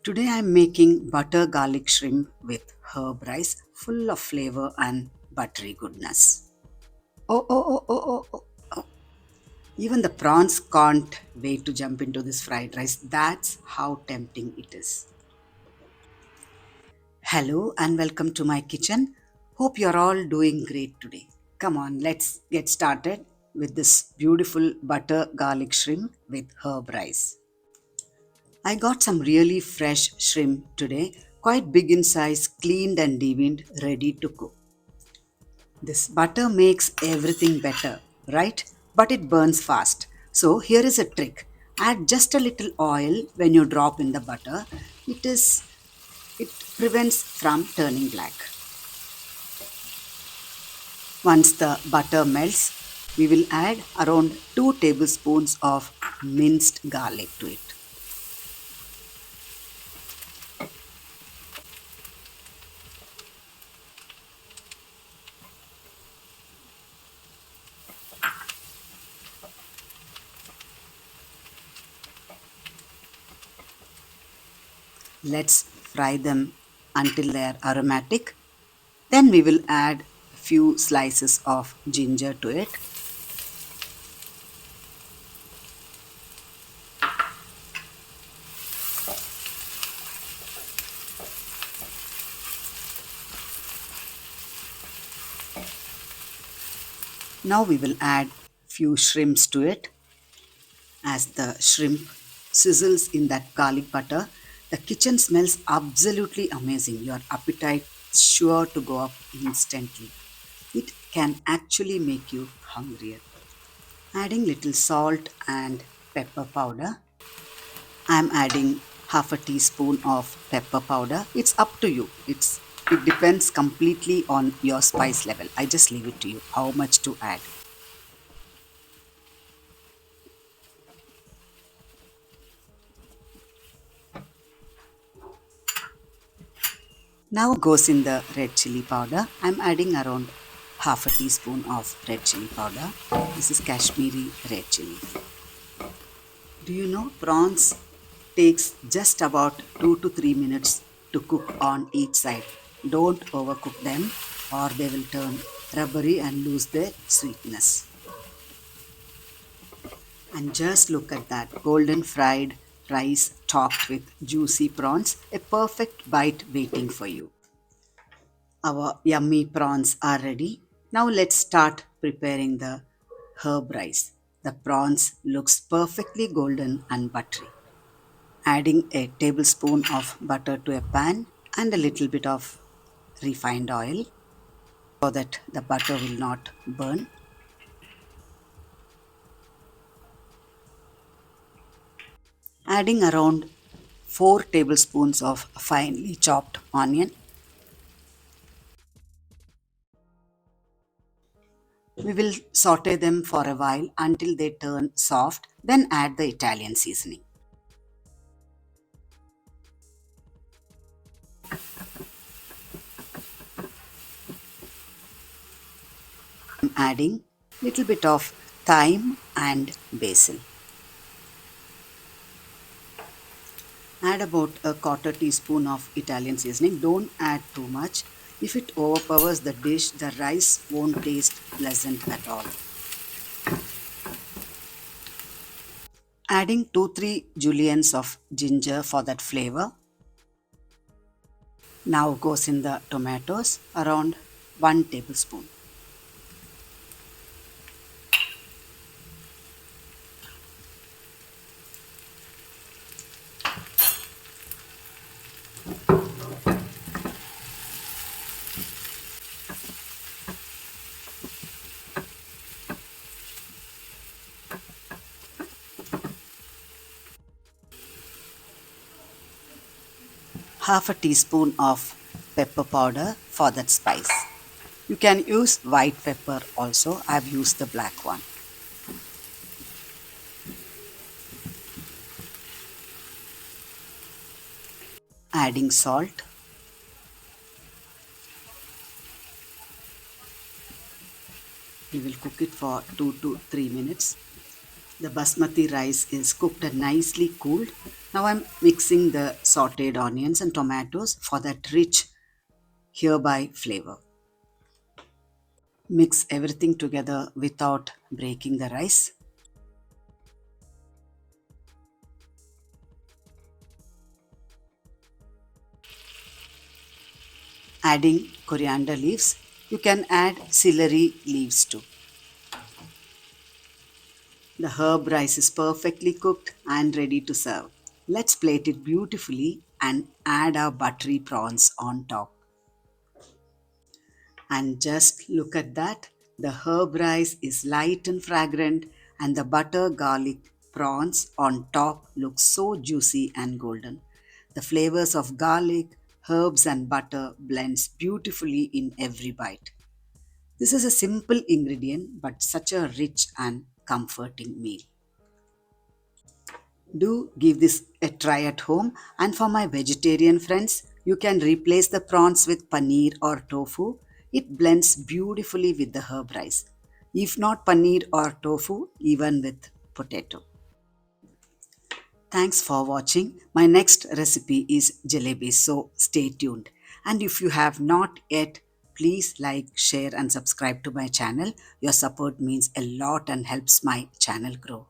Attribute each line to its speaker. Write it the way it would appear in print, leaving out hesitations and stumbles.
Speaker 1: Today I'm making butter garlic shrimp with herb rice full of flavor and buttery goodness. Oh, oh, oh, oh, oh, oh. Oh. Even the prawns can't wait to jump into this fried rice. That's how tempting it is. Hello and welcome to my kitchen. Hope you're all doing great today. Come on, let's get started with this beautiful butter garlic shrimp with herb rice. I got some really fresh shrimp today, quite big in size, cleaned and deveined, ready to cook. This butter makes everything better, right? But it burns fast. So here is a trick. Add just a little oil when you drop in the butter. It prevents from turning black. Once the butter melts, we will add around 2 tablespoons of minced garlic to it. Let's fry them until they are aromatic. Then we will add a few slices of ginger to it. Now we will add few shrimps to it. As the shrimp sizzles in that garlic butter, the kitchen smells absolutely amazing. Your appetite is sure to go up instantly. It can actually make you hungrier. Adding little salt and pepper powder. I'm adding half a teaspoon of pepper powder. It's up to you. It depends completely on your spice level. I just leave it to you how much to add. Now goes in the red chili powder. I'm adding around half a teaspoon of red chili powder. This is Kashmiri red chili. Do you know prawns takes just about 2 to 3 minutes to cook on each side. Don't overcook them or they will turn rubbery and lose their sweetness. And just look at that golden fried rice topped with juicy prawns, a perfect bite waiting for you. Our yummy prawns are ready. Now let's start preparing the herb rice. The prawns looks perfectly golden and buttery. Adding a tablespoon of butter to a pan and a little bit of refined oil so that the butter will not burn. Adding around 4 tablespoons of finely chopped onion. We will saute them for a while until they turn soft, then add the Italian seasoning. I'm adding little bit of thyme and basil. Add about a quarter teaspoon of Italian seasoning. Don't add too much. If it overpowers the dish, the rice won't taste pleasant at all. Adding 2-3 juliennes of ginger for that flavor. Now goes in the tomatoes, around 1 tablespoon. Half a teaspoon of pepper powder for that spice. You can use white pepper also. I've used the black one. Adding salt. We will cook it for 2 to 3 minutes. The basmati rice is cooked and nicely cooled. Now I'm mixing the sauteed onions and tomatoes for that rich hereby flavor. Mix everything together without breaking the rice. Adding coriander leaves. You can add celery leaves too. The herb rice is perfectly cooked and ready to serve. Let's plate it beautifully and add our buttery prawns on top. And just look at that. The herb rice is light and fragrant, and the butter garlic prawns on top look so juicy and golden. The flavors of garlic, herbs, and butter blends beautifully in every bite. This is a simple ingredient but such a rich and comforting meal. Do give this a try at home. And for my vegetarian friends, you can replace the prawns with paneer or tofu. It blends beautifully with the herb rice. If not paneer or tofu, even with potato. Thanks for watching. My next recipe is jalebi, so stay tuned. And if you have not yet, please like, share, and subscribe to my channel. Your support means a lot and helps my channel grow.